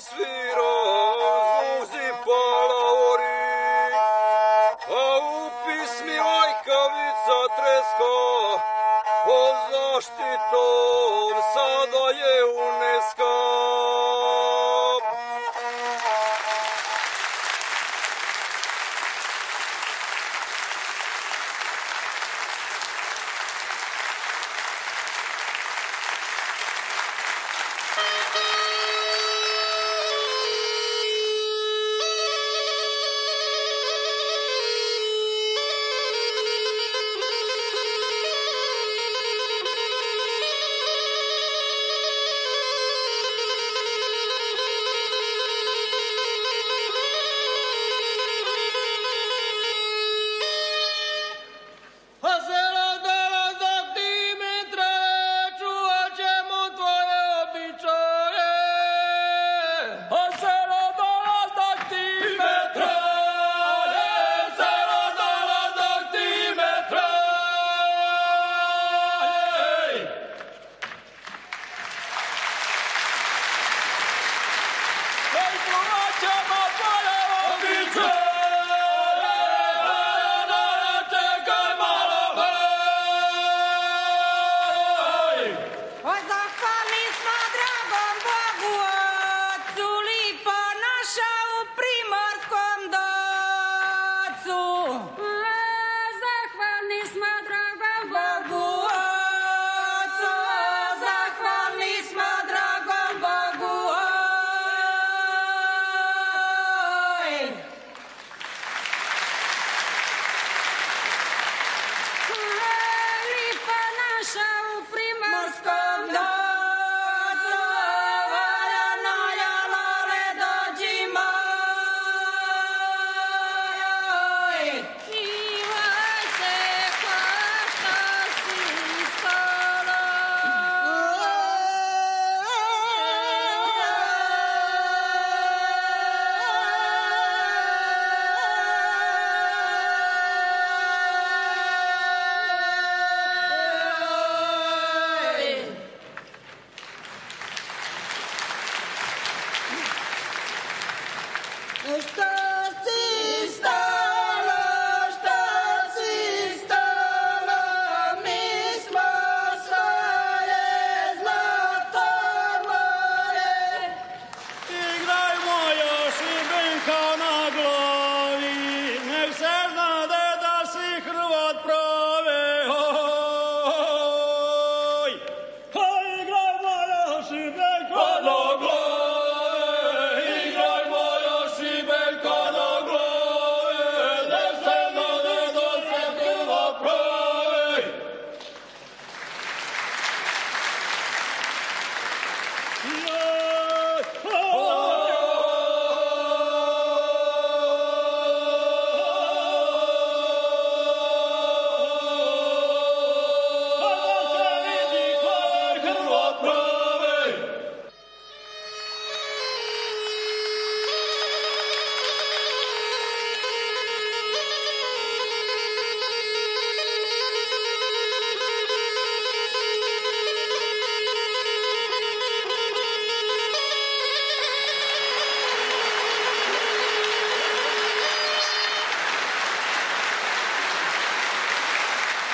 svira, zmuzi palavori, a u pismi lajkavica treska, pod zaštitom sada je UNESCO.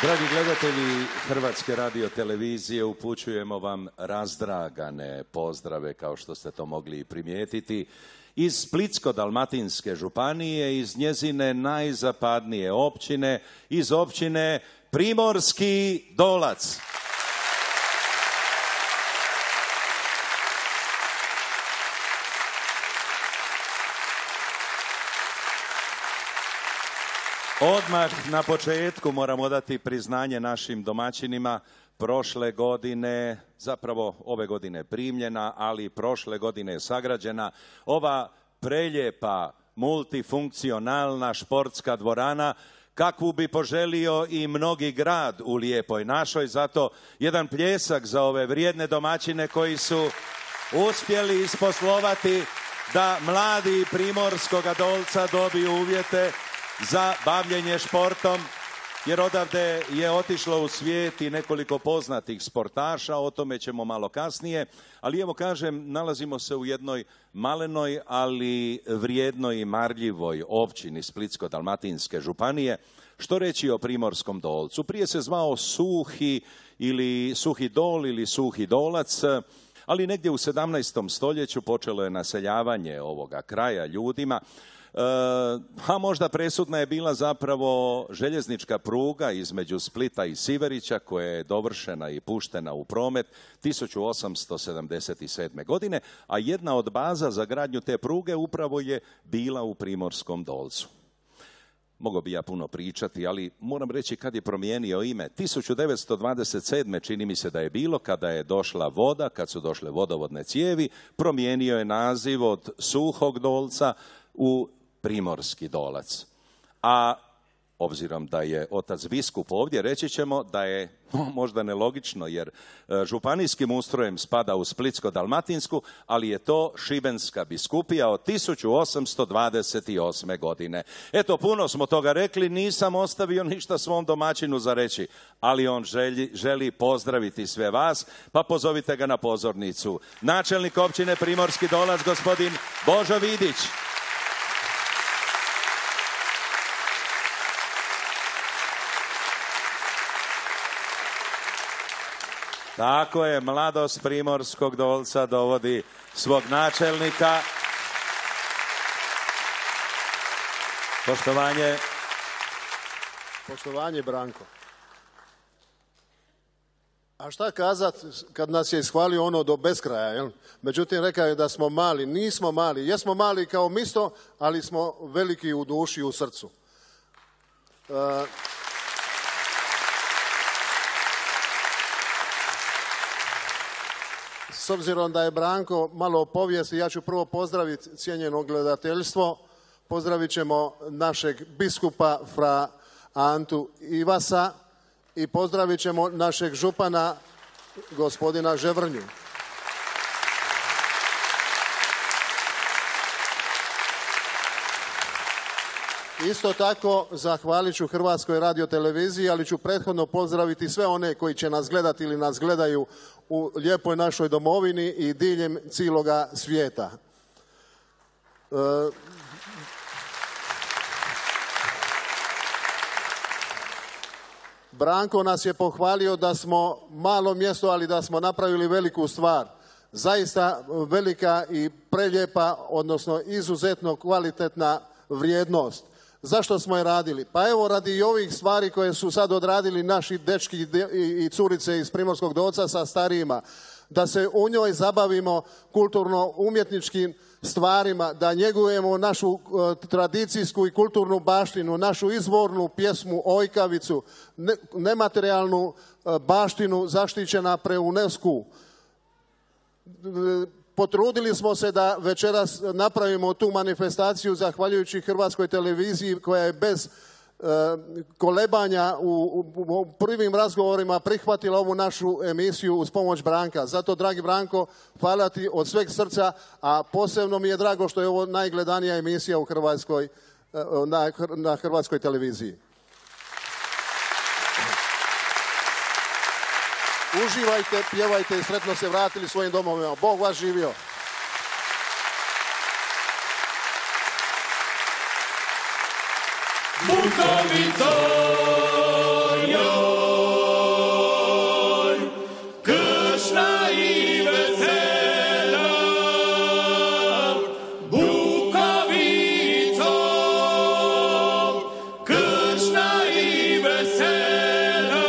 Dragi gledatelji Hrvatske radiotelevizije, upućujemo vam razdragane pozdrave, kao što ste to mogli primijetiti, iz Splitsko-dalmatinske županije, iz njezine najzapadnije općine, iz općine Primorski Dolac. Odmah na početku moramo dati priznanje našim domaćinima. Prošle godine, zapravo ove godine primljena, ali prošle godine je sagrađena ova preljepa multifunkcionalna športska dvorana, kakvu bi poželio i mnogi grad u lijepoj našoj. Zato jedan pljesak za ove vrijedne domaćine koji su uspjeli isposlovati da mladi Primorskoga Dolca dobiju uvjete za bavljenje športom. jer odavde je otišlo u svijet i nekoliko poznatih sportaša, o tome ćemo malo kasnije, ali evo kažem, nalazimo se u jednoj malenoj, ali vrijednoj i marljivoj općini Splitsko-dalmatinske županije. Što reći o Primorskom Dolcu? Prije se zvao Suhi ili Suhi Dol ili Suhi Dolac, ali negdje u 17. stoljeću počelo je naseljavanje ovoga kraja ljudima, a možda presudna je bila zapravo željeznička pruga između Splita i Siverića koja je dovršena i puštena u promet 1877. godine, a jedna od baza za gradnju te pruge upravo je bila u Primorskom Dolcu. Mogao bi ja puno pričati, ali moram reći kad je promijenio ime. 1927. čini mi se da je bilo, kada je došla voda, kad su došle vodovodne cijevi, promijenio je naziv od Suhog Dolca u Primorski Dolac. A obzirom da je otac biskup ovdje, reći ćemo da je možda nelogično, jer županijskim ustrojem spada u Splitsko-dalmatinsku, ali je to Šibenska biskupija od 1828. godine. Eto, puno smo toga rekli, nisam ostavio ništa svom domaćinu za reći, ali on želi pozdraviti sve vas, pa pozovite ga na pozornicu. Načelnik općine Primorski Dolac, gospodin Božo Vidić. Tako je, mladost Primorskog Dolca dovodi svog načelnika. Poštovanje. Poštovanje, Branko. A šta kazat kad nas je ishvalio ono do beskraja, jel? Međutim, rekao je da smo mali. Nismo mali. Jesmo mali kao misto, ali smo veliki u duši i u srcu. S obzirom da je Branko malo o povijesti, ja ću prvo pozdraviti cijenjeno gledateljstvo. Pozdravit ćemo našeg biskupa fra Antu Ivasa i pozdravit ćemo našeg župana gospodina Ževrnju. Isto tako zahvalit ću Hrvatskoj radioteleviziji, ali ću prethodno pozdraviti sve one koji će nas gledati ili nas gledaju u lijepoj našoj domovini i diljem cijeloga svijeta. Branko nas je pohvalio da smo malo mjesto, ali da smo napravili veliku stvar. Zaista velika i prelijepa, odnosno izuzetno kvalitetna vrijednost. Zašto smo je radili? Pa evo radi i ovih stvari koje su sad odradili naši dečki i curice iz Primorskog Dolca sa starijima. Da se u njoj zabavimo kulturno-umjetničkim stvarima, da njegujemo našu tradicijsku i kulturnu baštinu, našu izvornu pjesmu Ojkavicu, nematerijalnu baštinu zaštićena pre UNESCO-u. Potrudili smo se da večeras napravimo tu manifestaciju zahvaljujući Hrvatskoj televiziji koja je bez kolebanja u prvim razgovorima prihvatila ovu našu emisiju uz pomoć Branka. Zato, dragi Branko, hvala ti od sveg srca, a posebno mi je drago što je ovo najgledanija emisija u Hrvatskoj, na Hrvatskoj televiziji. Uživajte, pjevajte i sretno se vratili svojim domovima. Bog vas živio. Bukovico, joj, kršna i vesela, Bukovico, kršna i vesela,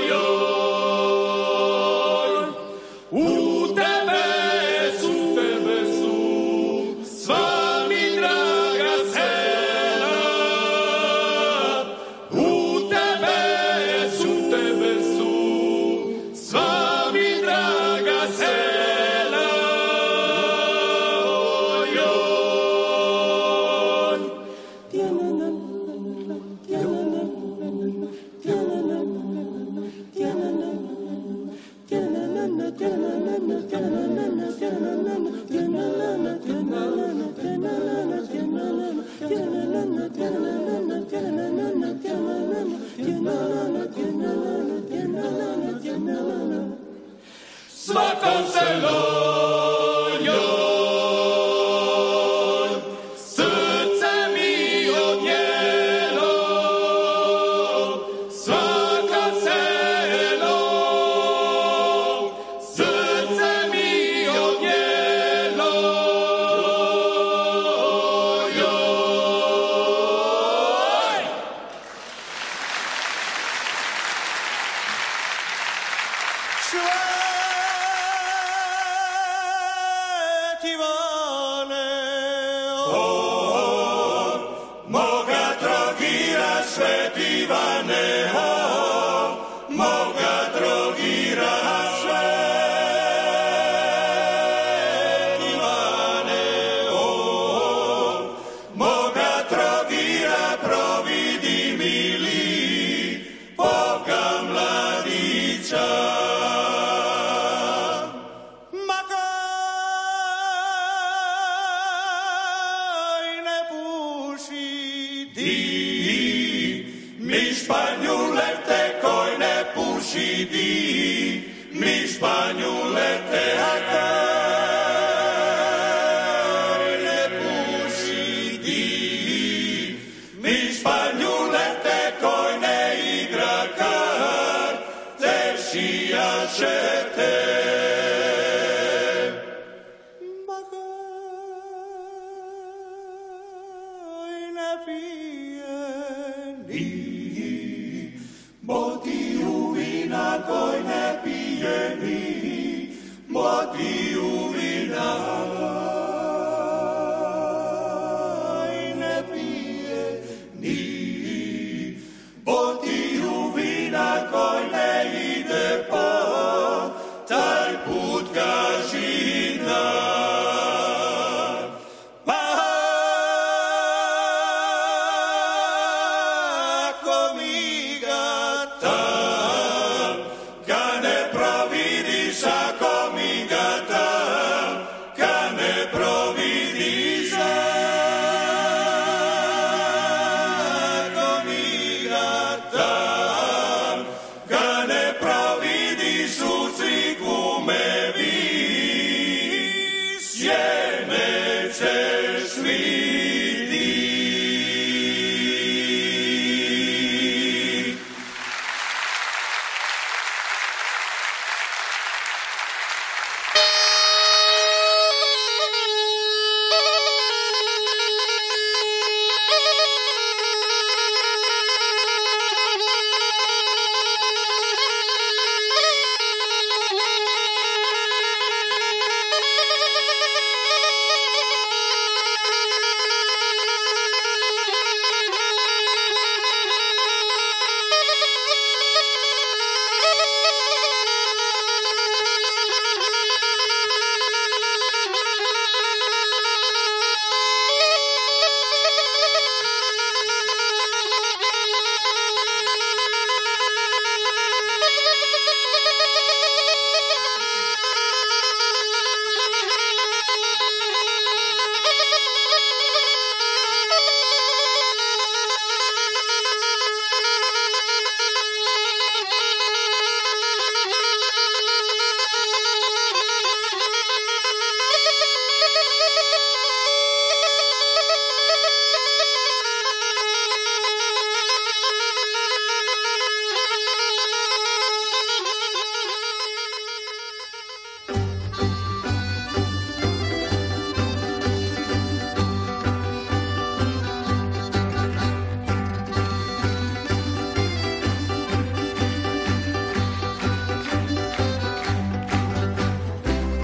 joj, u tebe su sva mi draga sela. svakom selo. Srce mi odnijelo, svaka selo. Srce mi odnijelo, Sveti Ivane, moga Trogira, Sveti Ivane, moga Trogira, Sveti Ivane, moga Trogira, providi mili, Boga mladića. makaj ne puši Di, mi španjulete koj ne puši di, mi španjulete a kaj ne puši di, mi španjulete koj ne igra kar, te šijašete. makaj ne pije Ni, motiju vina koj ne pije ni, motiju vina koj ne pije ni, motiju vina koj ne ide po taj put kažina. ako mi ga Tam, ga ne providiš ako mi ga tam, ga ne providiš ako mi ga tam, ga ne providiš u ciku me vis, sjene ćeš vidit.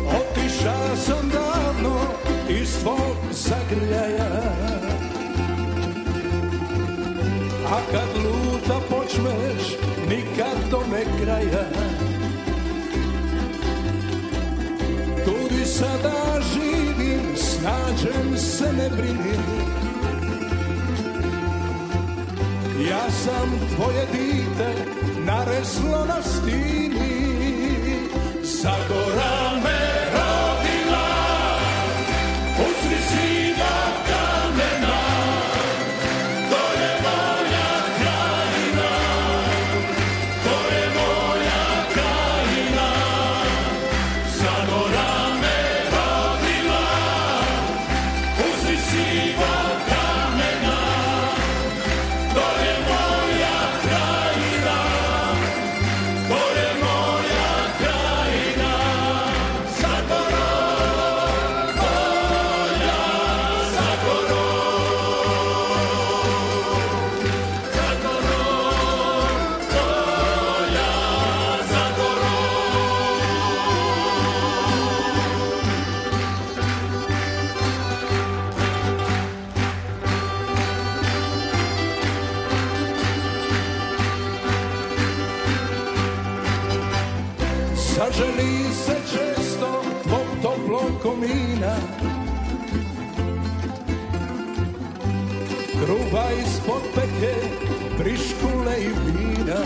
Otišao sam davno iz tvog zagrljaja, a kad luta počneš nikad tome kraja. Tudi sada živim, snađem se, ne brini. Ja sam tvoje dite, nareslo na stini. Zagora me rodila, usri sina kamena, to je moja krajina, to je moja krajina. Zaželi se često tvog toplog komina, kruva ispod peke, briškule i vina.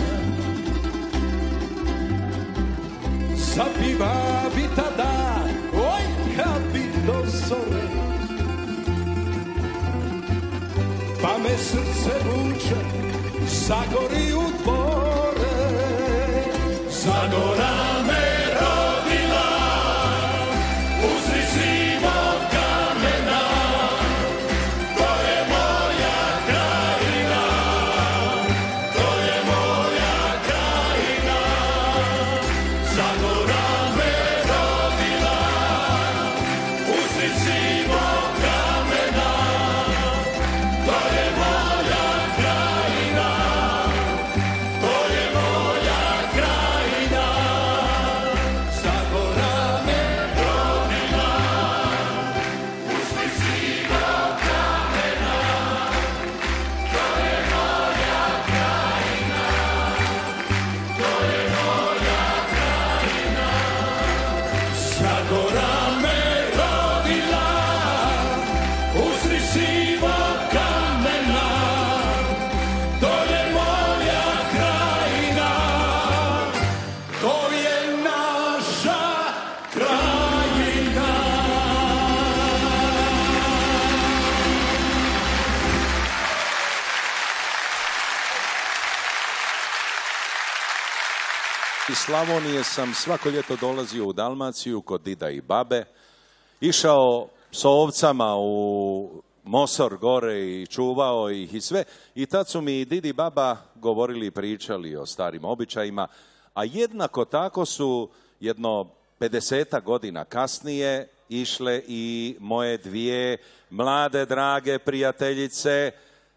Zapiva bi tada, oj kad bi do zore, pa me srce vuče, zagori u dvore. Zagora me rodila, uzri sivog kamena, to je moja krajina, to je moja krajina. Zagora me rodila, uzri sivog kamena, to je moja krajina, to je moja krajina. Zagora me rodila, uzri sivog kamena, to je moja krajina, to je moja krajina. Zagora me rodila, uzri sivog kamena, to je moja krajina, to je naša krajina. Iz Slavonije sam svako ljeto dolazio u Dalmaciju kod dida i babe, išao s ovcama u Mosor gore i čuvao ih i sve. I tad su mi i didi i baba govorili i pričali o starim običajima, a jednako tako su jedno 50 godina kasnije išle i moje dvije mlade drage prijateljice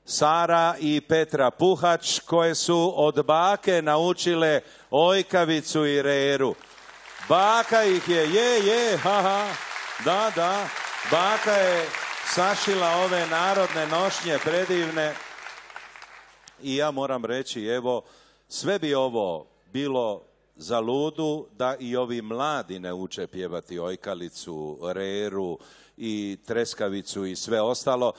Sara i Petra Puhač, koje su od bake naučile ojkavicu i reru. Baka ih je, haha, da, baka je sašila ove narodne nošnje predivne. I ja moram reći, evo, sve bi ovo bilo za ludu da i ovi mladi ne uče pjevati ojkalicu, reru i treskavicu i sve ostalo.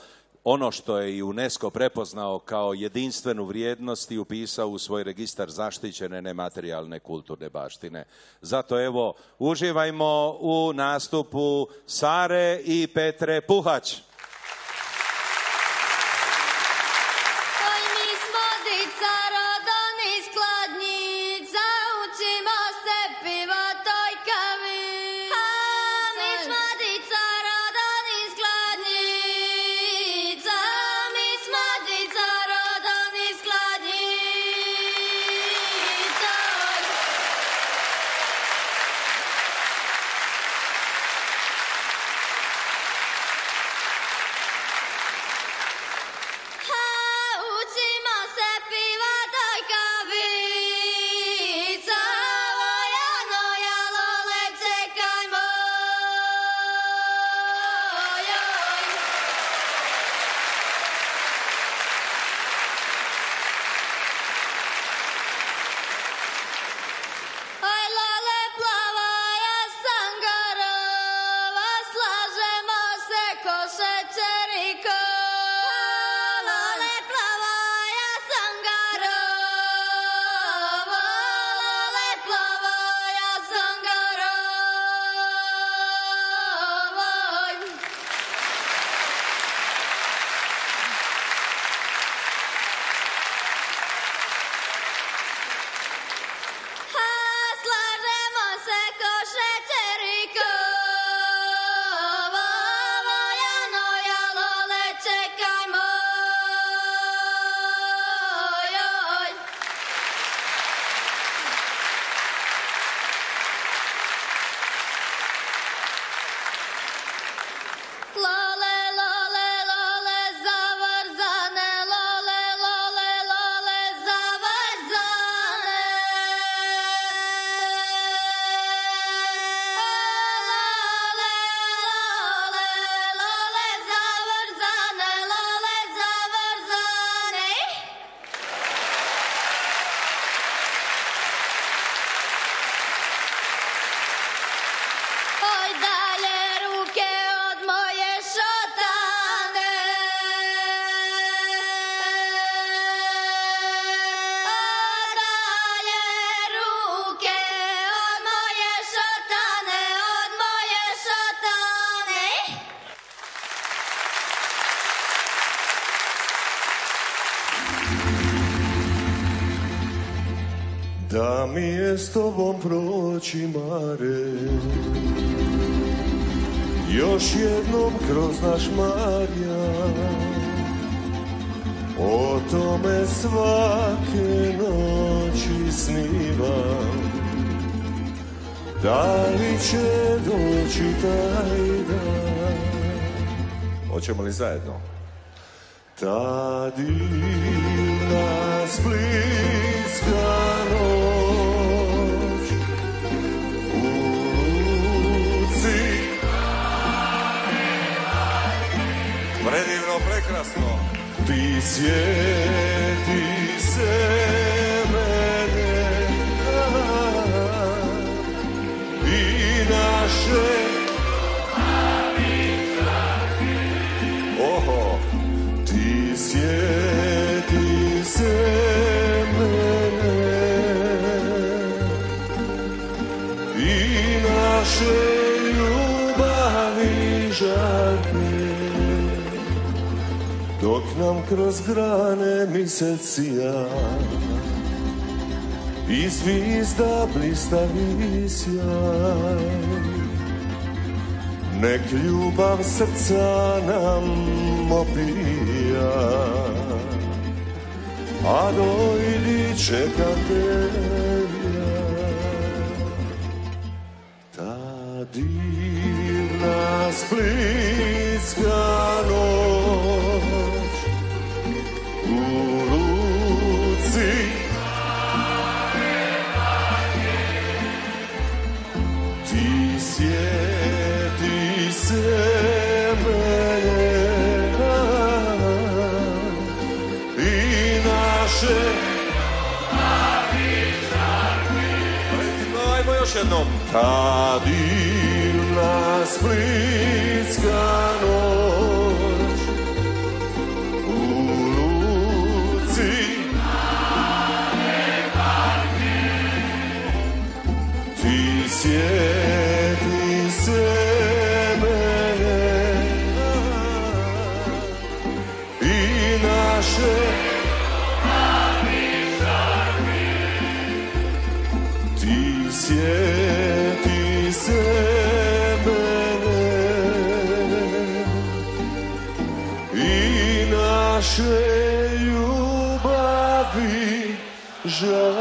Ono što je i UNESCO prepoznao kao jedinstvenu vrijednost i upisao u svoj registar zaštićene nematerijalne kulturne baštine. Zato evo, uživajmo u nastupu Sare i Petre Puhač. da mi je s tobom proći mare, još jednom kroz naš Marijan, o tome svake noći snivam, da li će doći taj dan. Hoćemo li zajedno? Ta divna splitska noć u luci. Predivno, prekrasno. Ti sjeti se mene i naše. Oho, ti sjeti se mene i naše ljubavi žarke, dok nam kroz grane mesecija i zvizda blistavi sjaj. Nek ljubav srca nam opija, a dojdi čekam te ja. Ta divna splitska noć u luci, ti sjeti se mene i naše. Ajmo još jednom. Ta divna splitska noć u luci, ti sjeti se mene i naše. Ti sjeti se mene i naše ljubavi žarke.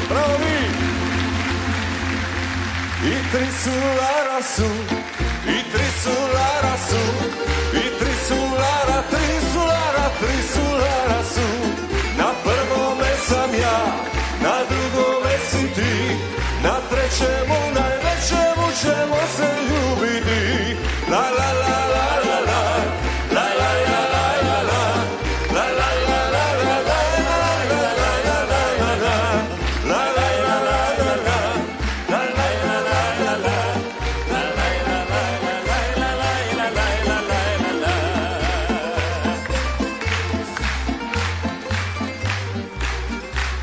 Bravo mi! I tri su lara su, i tri su lara su, i tri su lara, tri su lara, tri su lara su. Na prvome sam ja, na drugome si ti, na trećemu najvećemu ćemo se ljubiti. La la la la la la, la la la la la la, la la la la la la, la la la la la la, la la la la la la, la la la la la la, la la la la la la.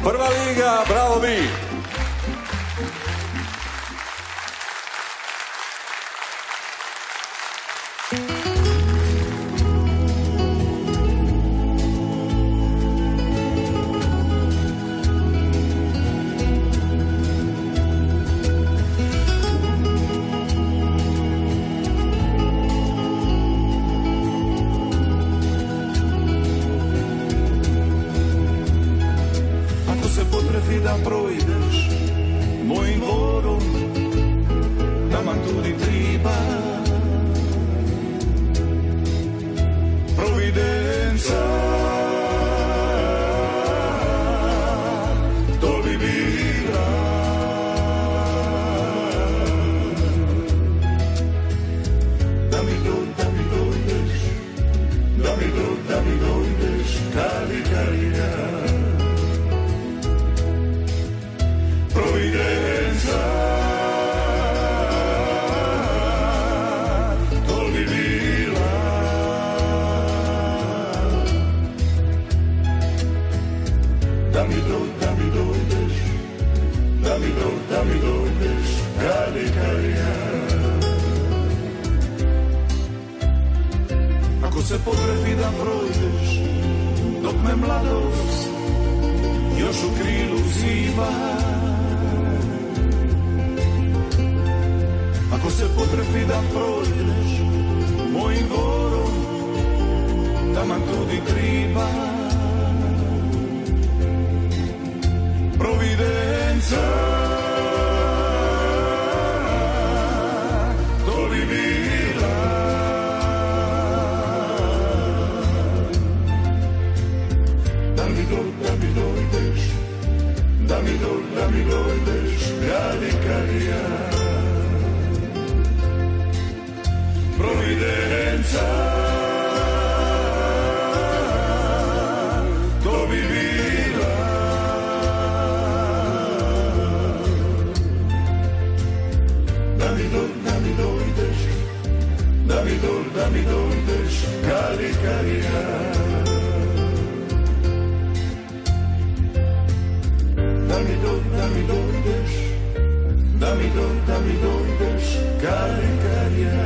Prva liga, bravo vi! Ako se potrefi da projdeš mojim dvorom, taman tudi triba providenca, to bi bila. Da mi dojdeš, da mi dojdeš, Kalikarija. Providenza, to bi bila. Da mi dojdeš, da mi dojdeš, Kalikarija. Ako se potrefi da projdeš dok me mladost još u krilu zima. Ako se potrefi da prođeš mojim dvorom, taman tudi triba Providenca, to bi bila. Da mi dojdeš, da mi dojdeš, Kalikarija. Providenca, to bi bila. Da mi dojdeš, Kalikarija. Da mi dojdeš, da mi dojdeš, Kalikarija.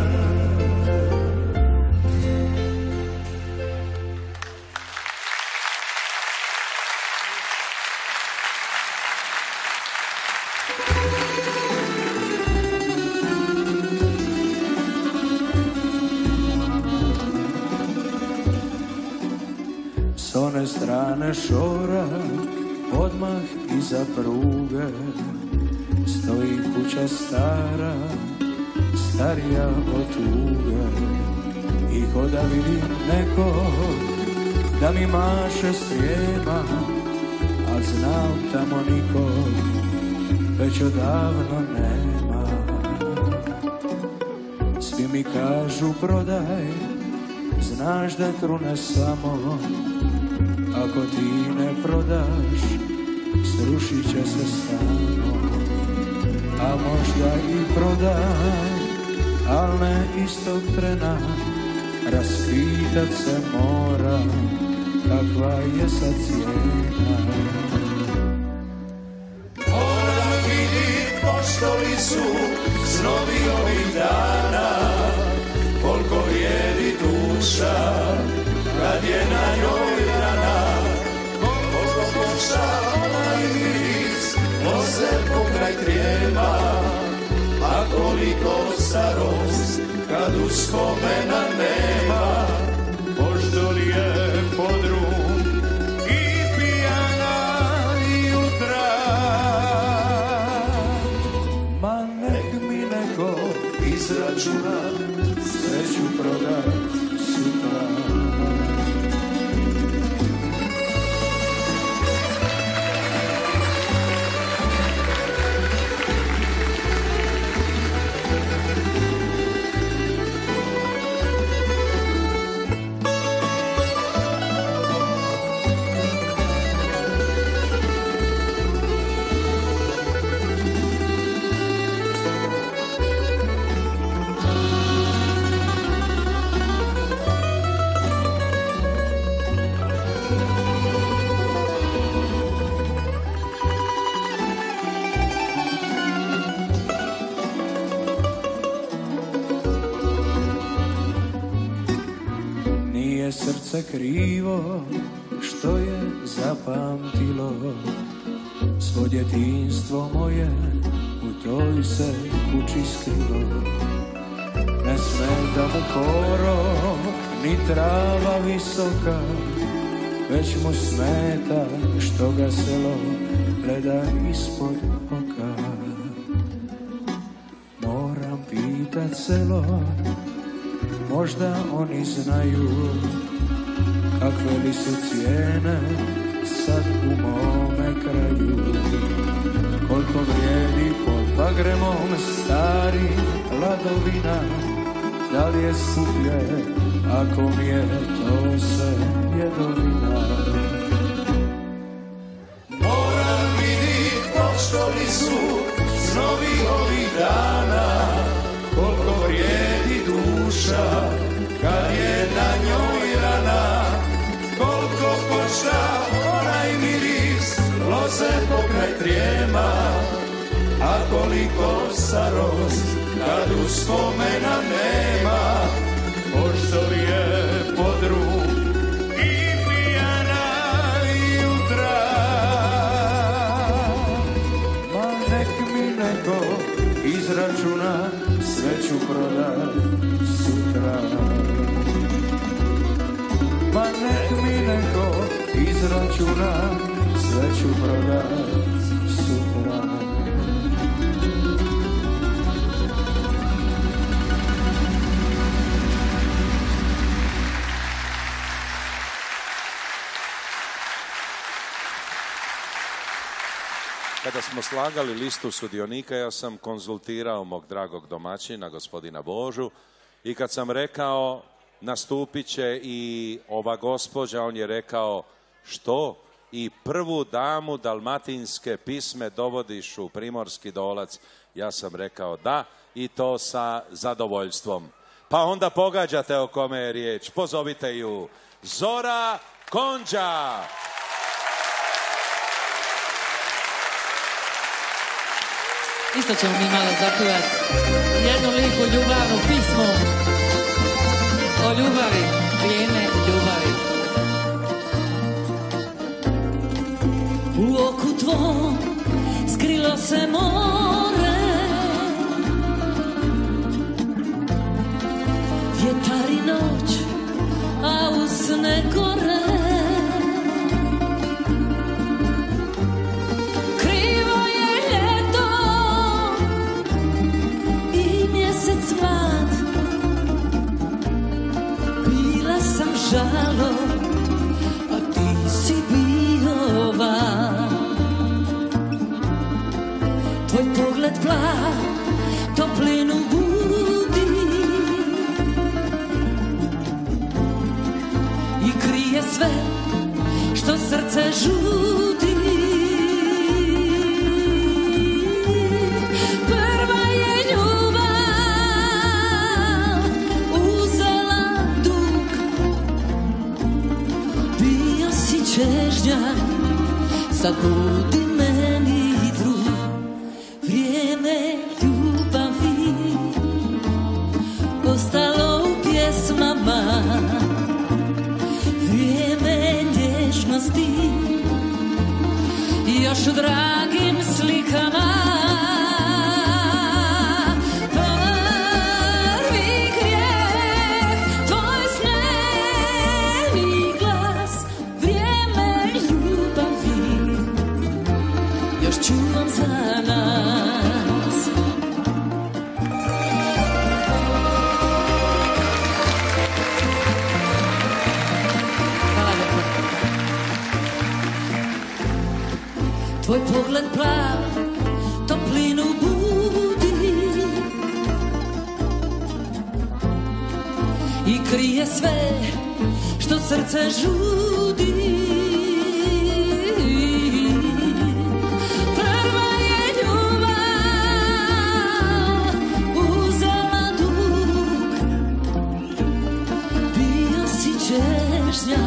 S one strane šora, odmah iza pruge, stoji kuća stara, starija od tuge. I ko da vidim nekog, da mi maše strijema, a znam tamo nikog, već odavno nema. Svi mi kažu prodaj, znaš da trune samo, ako ti ne prodaš, srušit će se samo. A možda i prodaj, al ne istog trena, raspitat se mora, kakva je sad cijena. Moram vidit pošto li su snovi ovih dana, koliko vrijedi duša, kad je na njoj rana. Koliko košta onaj miris, loze pokraj trijema, a koliko starost, kad uspomena nema. Pošto li je podrum i pijana jutra, Ma nek mi neko izračuna, sreću prodat sutra. Srce krivo što je zapamtilo svo djetinjstvo moje, u toj se kući skrilo. Ne smeta mu korov, ni trava visoka, već mu smeta što ga selo gleda ispod oka. Moram pitat selo, možda oni znaju kakve li su cijene sad u mome kraju. Koliko vrijedi pod bagremom stari hladovina, da li je skuplje ako mi je to se jedovina. moram vidit pošto li su snovi ovih dana, koliko vrijedi duša, kad je na njoj rana. Koliko košta onaj miris, loze pokraj trijema, a koliko starost, kad uspomena nema. Pošto li je podrum i pijana računa, sve ću prodat sutra. Kada smo slagali listu sudionika, ja sam konzultirao mog dragog domaćina, gospodina Božu, i kad sam rekao nastupit će i ova gospođa, on je rekao što? I prvu damu dalmatinske pisme dovodiš u Primorski Dolac? Ja sam rekao da, i to sa zadovoljstvom. Pa onda pogađate o kome je riječ. Pozovite ju. Zora Konđa. Isto ćemo mi malo zapivati jednu lijepu ljubavnu pismu o ljubavi, vrijeme ljubavi. U oku tvom skrilo se more, vjetar i noć, a usne gore. Žalo, a ti si bio van. Tvoj pogled plav, toplinu budi i krije sve što srce žudi. Prva je ljubav uzela dug, bio si čežnja, sad budi meni drug. Vrijeme ljubavi ostalo u pjesmama, vrijeme nježnosti i još u dragim slikama. Prvi grijeh, tvoj sneni glas, vrijeme ljubavi još čuvam za nas. Hvala lijepo. Tvoj pogled plav, toplinu budi i krije sve što srce žudi. Prva je ljubav uzela dug, bio si čežnja,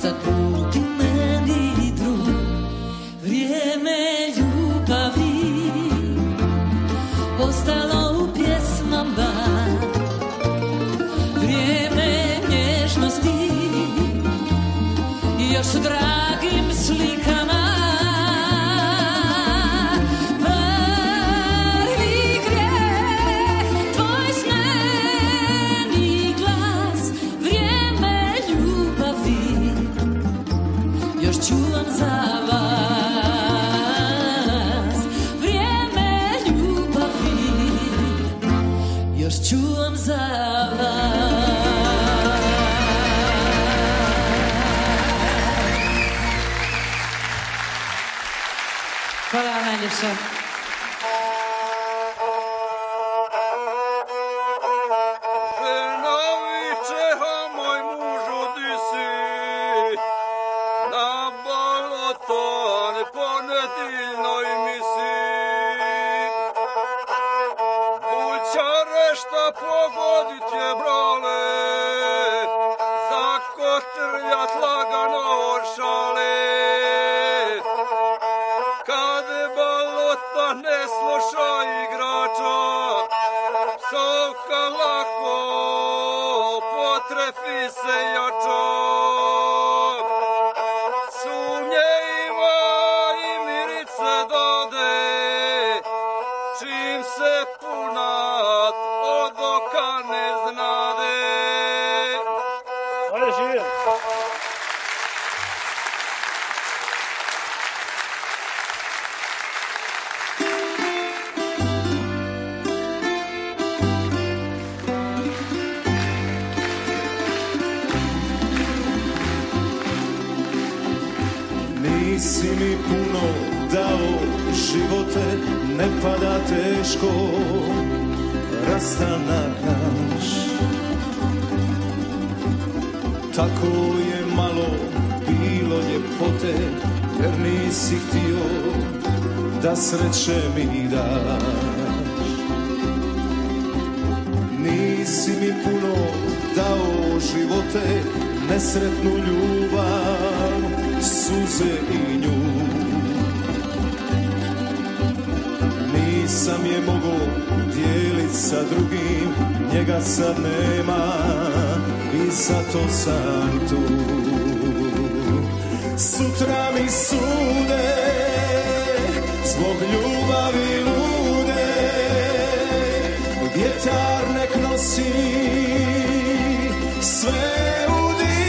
sad budi meni drug. Vrijeme ljubavi ostalo u pjesmama, vrijeme nježnosti i još u dragim slikama. Prvi grijeh, tvoj sneni glas, vrijeme ljubavi još čuvam za vas. Vrijeme ljubavi još čuvam za vas. Hvala vam najljepše. Žena viče, a moj mužu di si? Na balotan po nedjeljnoj misi. Bućare šta pogodit je, brale, zakotrljat lagano od šale. Kad balota ne sluša igrača, psovka lako potrefi se jača. Sumnje ima i mirice dode, čim se punat od oka ne znade. Nisi mi puno dao živote, ne pada teško rastanak naš. Tako je malo bilo ljepote, jer nisi htio da sreće mi daš. Nisi mi puno dao živote, nesretnu ljubav, suze i nju. Nisam je mogo dijelit sa drugim, njega sad nema i zato sam tu. Sutra mi sude zbog ljubavi lude, vjetar nek nosi sve u dim,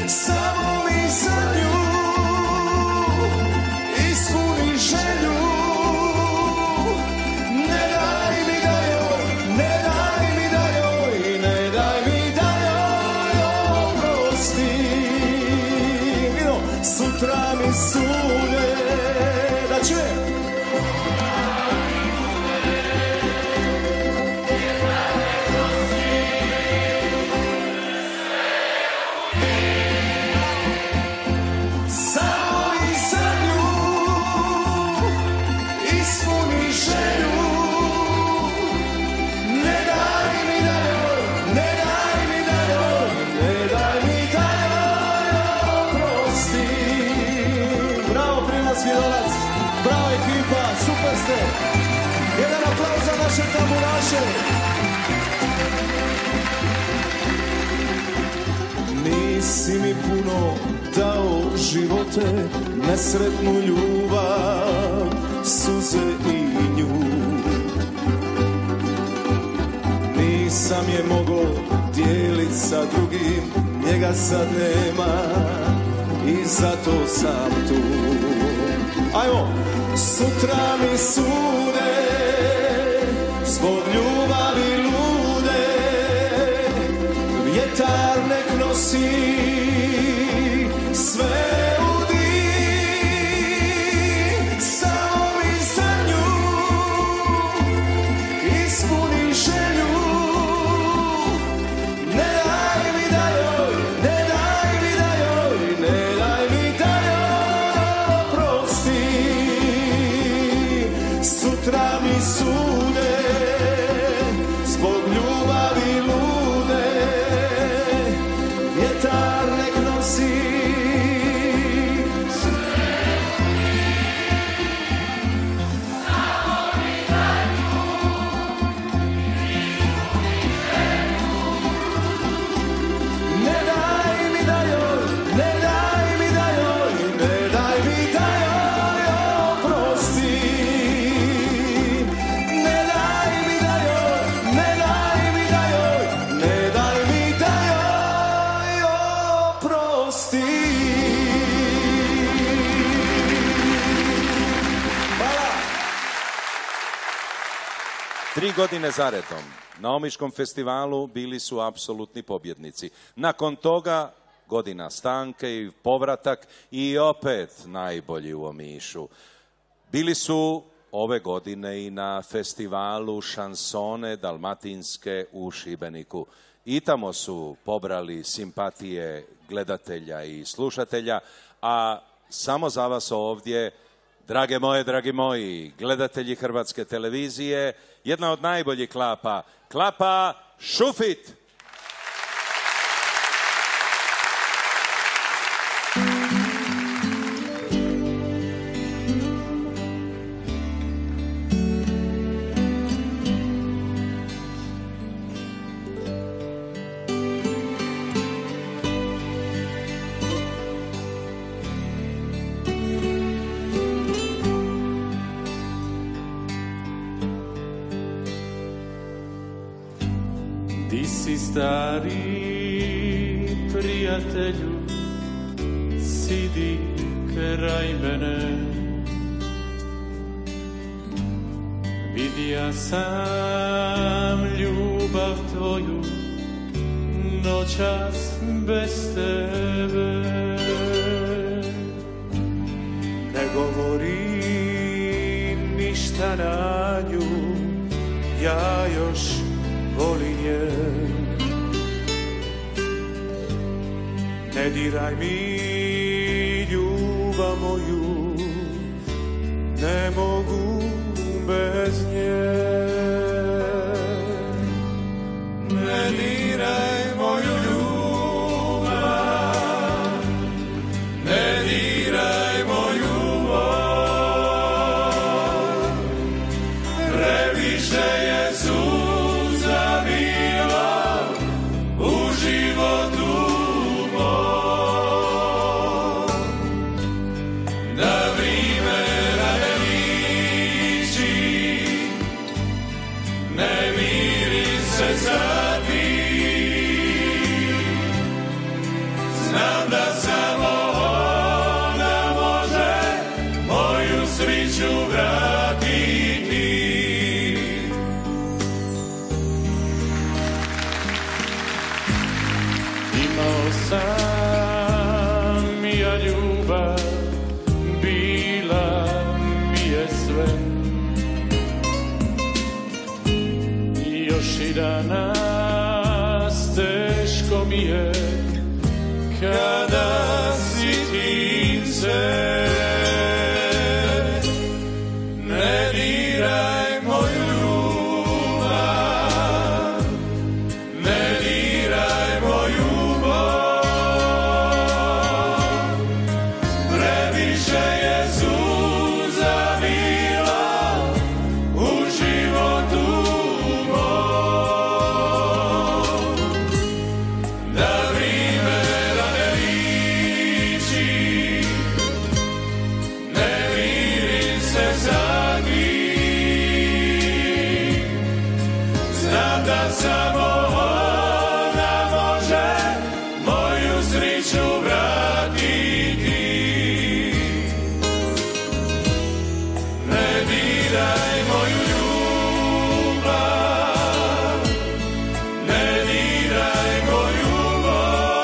samo mi za nju ispuni želju. Ne daj mi da joj, ne daj mi da joj, ne daj mi da joj oprostim. Sutra mi sude da će jedan aplauz za naše tamburaše. Nisi mi puno dao živote, nesretnu ljubav, suze i nju. Nisam je mogo dijelit sa drugim, njega sad nema i zato sam tu. Ajmo! Sutra mi sude zbog ljubavi lude, vjetar nek nosi sve u dim, samo mi za nju ispuni želju. Ne daj mi da joj, ne daj mi da joj, ne daj mi da joj oprostim. Sutra mi sude zbog ljubavi lude, vjetar nek nosi ne daj mi da joj, ne daj mi da joj, ne daj mi da joj oprostim. Ne daj mi da joj, ne daj mi da joj, ne daj mi da joj oprostim. Hvala. 3 godine zaredom na Omiškom festivalu bili su apsolutni pobjednici. Nakon toga godina stanke i povratak i opet najbolji u Omišu. Bili su ove godine i na festivalu šansone dalmatinske u Šibeniku. I tamo su pobrali simpatije gledatelja i slušatelja, a samo za vas ovdje, drage moje, dragi moji, gledatelji Hrvatske televizije, jedna od najboljih klapa, klapa Šufit. Ti si stari prijatelju, sidi kraj mene. Vidija sam ljubav tvoju, noćas bez tebe. govori ništa na nju, ja još volim je. Ne diraj mi ljubav moju, ne mogu bez nje. Ne diraj moju ljubav, ne diraj moju bol, previše je suza bilo u životu mom, da vrime rade liči, ne miri se za ti. Znam da samo ona može moju sriću vratiti. Imao sam ja ljubav, bila mi je sve. Još i danas teško mi je kada si ti se. Ne diraj moju ljubav, ne diraj moju bol, previše je suza bilo u životu mom, da vrime rade liči, ne mirim se za njih. Znam da samo ona može moju sriću vratiti. Ne diraj moju ljubav, ne diraj moju bol,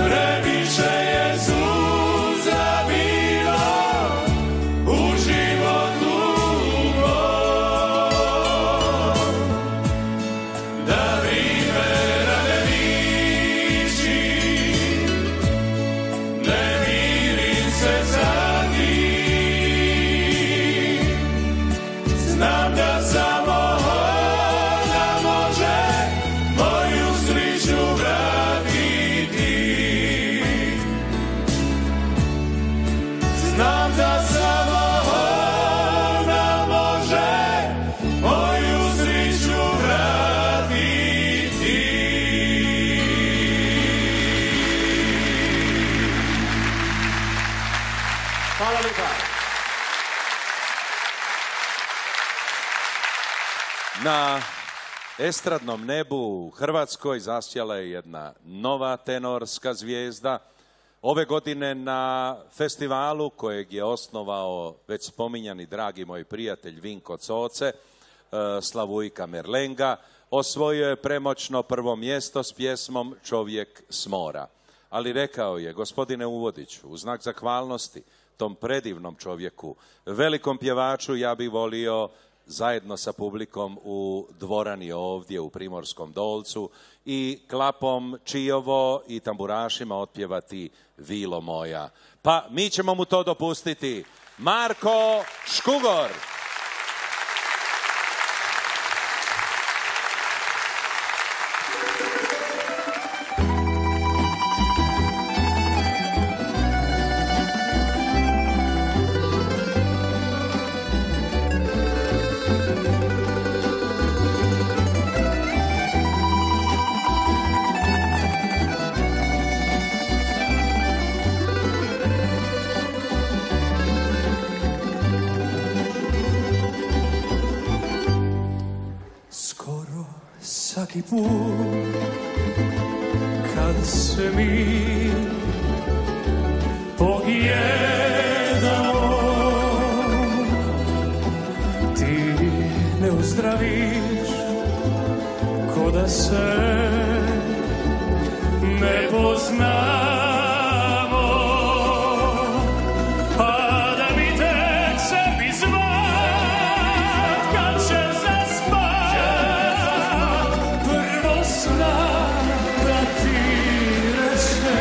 previše je suza bilo u životu mom, da vrime rade liči, ne mirim se za njih. Znam da samo ona može moju sriću vratiti. Znam da samo ona može moju sriću vratiti. Hvala lijepa. Na estradnom nebu u Hrvatskoj zasjala je jedna nova tenorska zvijezda. Ove godine na festivalu kojeg je osnovao već spominjani dragi moj prijatelj Vinko Coce, Slavujka Merlenga, osvojio je premoćno prvo mjesto s pjesmom Čovjek s mora. Ali rekao je, gospodine Uvodiću, u znak zahvalnosti tom predivnom čovjeku, velikom pjevaču, ja bih volio zajedno sa publikom u dvorani ovdje u Primorskom Dolcu i klapom Čijovo i tamburašima otpjevati Vilo moja. Pa mi ćemo mu to dopustiti. Marko Škugor. Svaki put kad se mi pojedamo, ti ne uzdraviš ko da se ne poznamo. zna da ti reče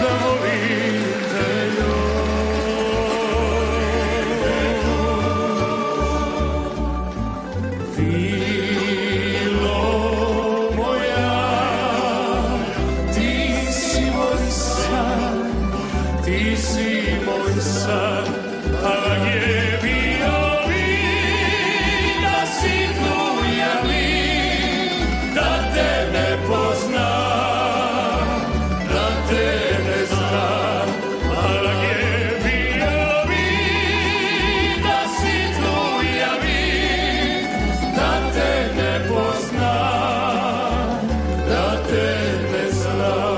da volim te Vilo moja, ti si moj san, ti si moj san, a je bio da si tu javi, da te ne poznam, da te ne znam, a je bio da si tu javi, da te ne poznam, da te ne znam.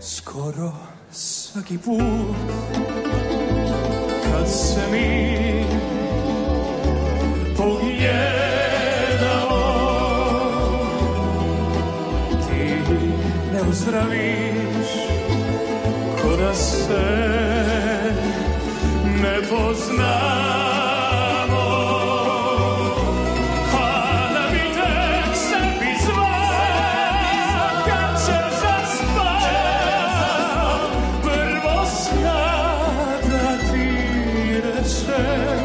Skoro svaki put kad se mi pogledamo, ti ne uzdraviš ko da se ne poznamo. A da bi te k sebi zvat kad ćeš zaspat, prvo zna da ti rečem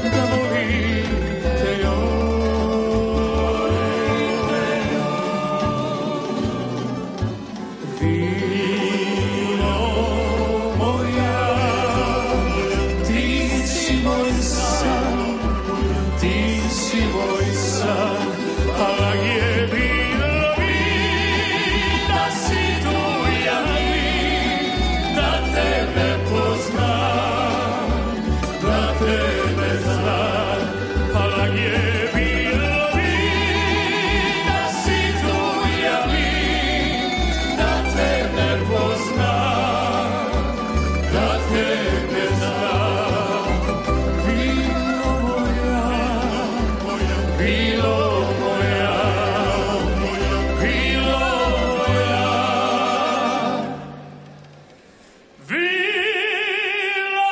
da volim te Vilo moja, ti si moj san, ti si moj san, a je bilo da si tu javi, da te ne poznam, da te ne znam, a je bilo da si tu javi, da te ne poznam, da te ne znam. Vilo moja, vilo moja, vilo moja, vilo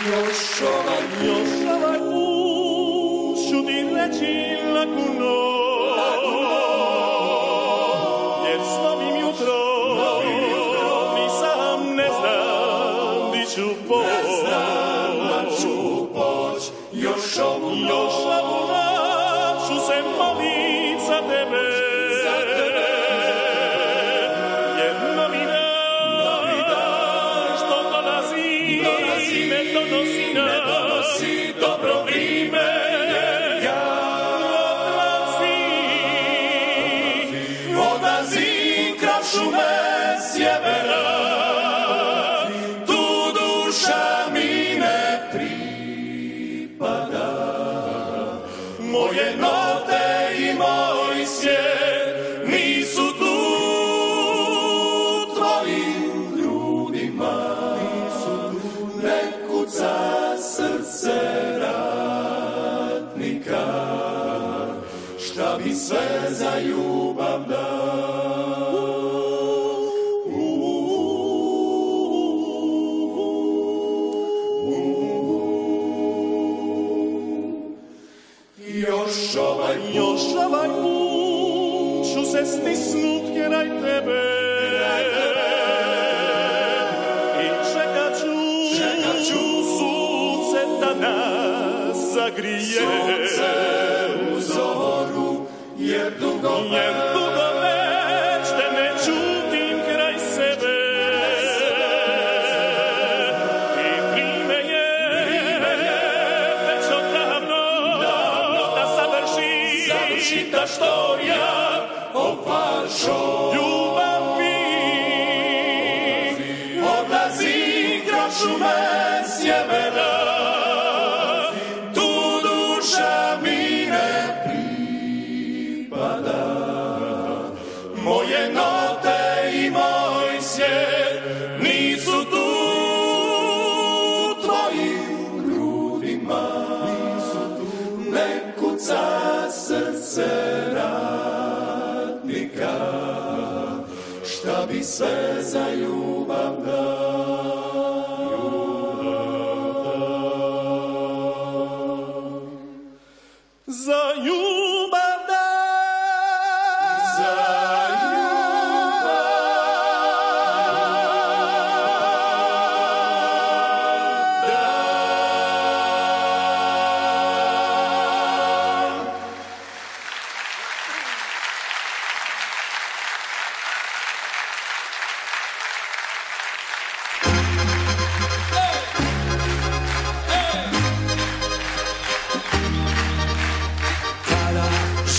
Još ovaj put ću ti reći laku noć, jer s novim jutrom nisam, ne znam di ću poć. Još ovu noć ću se molit za tebe, jer novi dan što dolazi ne donosi dobro vrime. Odlazi krav šume sjevera, tu duša mi ne pripada. Moje note i moj svijet nisu tu tvojim grudima, ne kuca srce ratnika, šta bi sve za ljubav dao. Još ovaj put ću se stisnut kraj tebe i čekat ću sunce da nas zagrije. Sunce u zoru, jer dugo već te ne čutim kraj sebe. I prime je već odavno čita štorija o vašoj ljubavi. Odlazi kroz šume sjevera, tu duša mi ne pripada. Moje note i moj svijet nisu tu tvojim grudima. Ne kuca srce radnika, šta bi sve za ljubav dao. Za ljubav dao. Za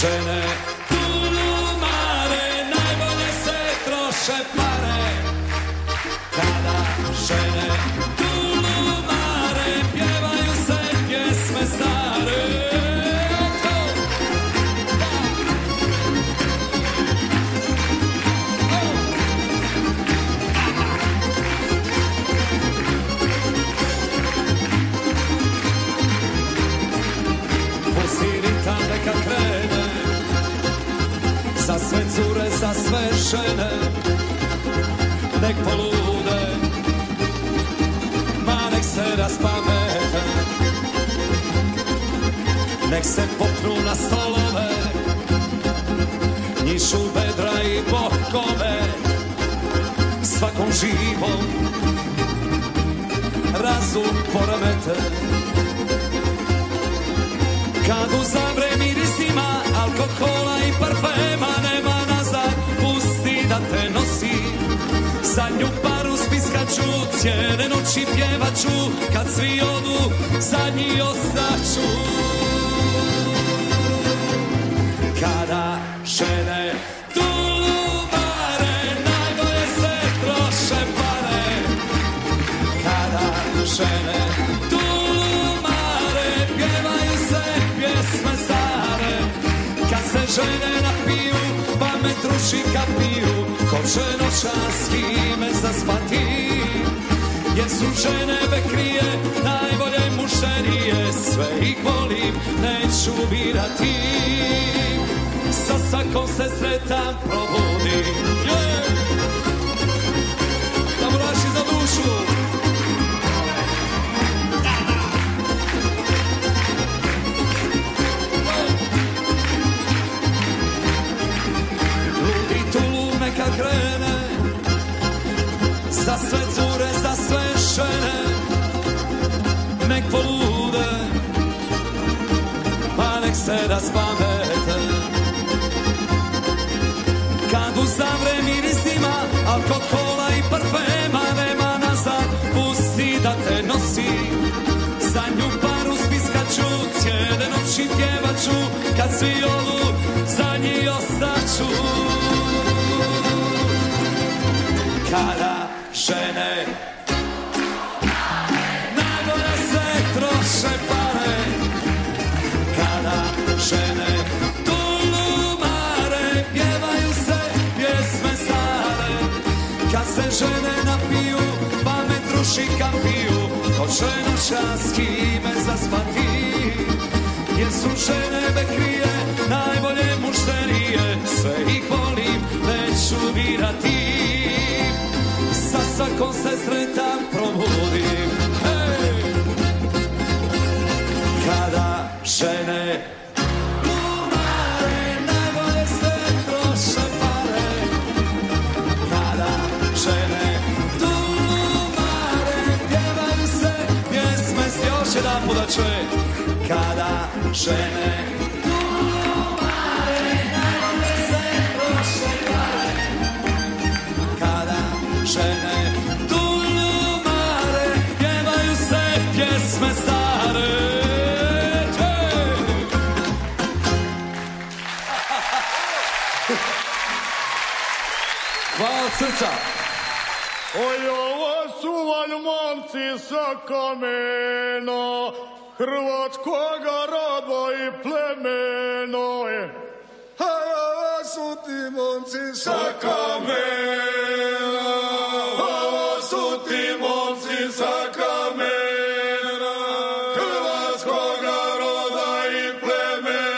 žene tulumare, najbolje se troše pare. Kada žene tulumare, pjevaju se pjesme stare. Pusti ritam neka krene, za sve cure, za sve žene, nek polude, ma nek se raspamete, nek se popnu na stolove, njišu bedra i bokove, svakom živom razum poremete. Kad uzavre mirisima alkohola i parfema, nema nazad, pusti da te nosi. Zadnju paru spiskaću, cijele noći pjevaću, kad svi odu, zadnji ostaću. Kada žene tulumare, najbolje se troše pare. Kada žene tulumare, pjevaju se pjesme stare. Kad se žene napiju, pamet ruši kapiju, ko će noćas s kime zaspati. Jer su žene bekrije, najbolje mušterije, sve ih volim, neću birati. Sa svakom se sretan probudim. Tamburaši za dušu. Ludi tulum neka krene, za sve cure, za sve žene, nek polude, pa nek se raspamete. Kad uzavre mirisima alkohola i parfema, nema nazad, pusti da te nosi. Zadnju paru spiskaću, cijele noći pjevaću, kad svi odu, zadnji ostaću. Kada žene najbolje se troše pare. Kada žene tulumare, pjevaju se pjesme stare. Kad se žene napiju, pamet ruši kapiju, ko će noćas s kime zaspati. Jer su žene bekrije, najbolje mušterije, sve ih volim, neću birati. Sa svakom se sretan probudim. Hej! Kada žene tulumare, najbolje se troše pare. Kada žene tulumare, pjevaju se pjesme. Još jedan put da čuje. Kada žene tulumare, najbolje se troše pare. Kada žene tulumare, pjevaju se pjesme stare. srca. Oj, ovo su valjmomci sa kamena, hrvatskoga roda i plemena. Hej, ovo su ti momci sa kamena, ovo su ti momci sa kamena, hrvatskoga roda i plemena.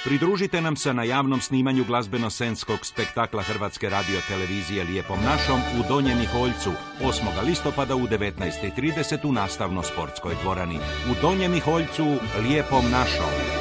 Pridružite nam se na javnom snimanju glazbeno-scenskog spektakla Hrvatske radiotelevizije Lijepom našom u Donjem Miholjcu 8. listopada u 19:30 u nastavno-sportskoj dvorani. U Donjem Miholjcu Lijepom našom.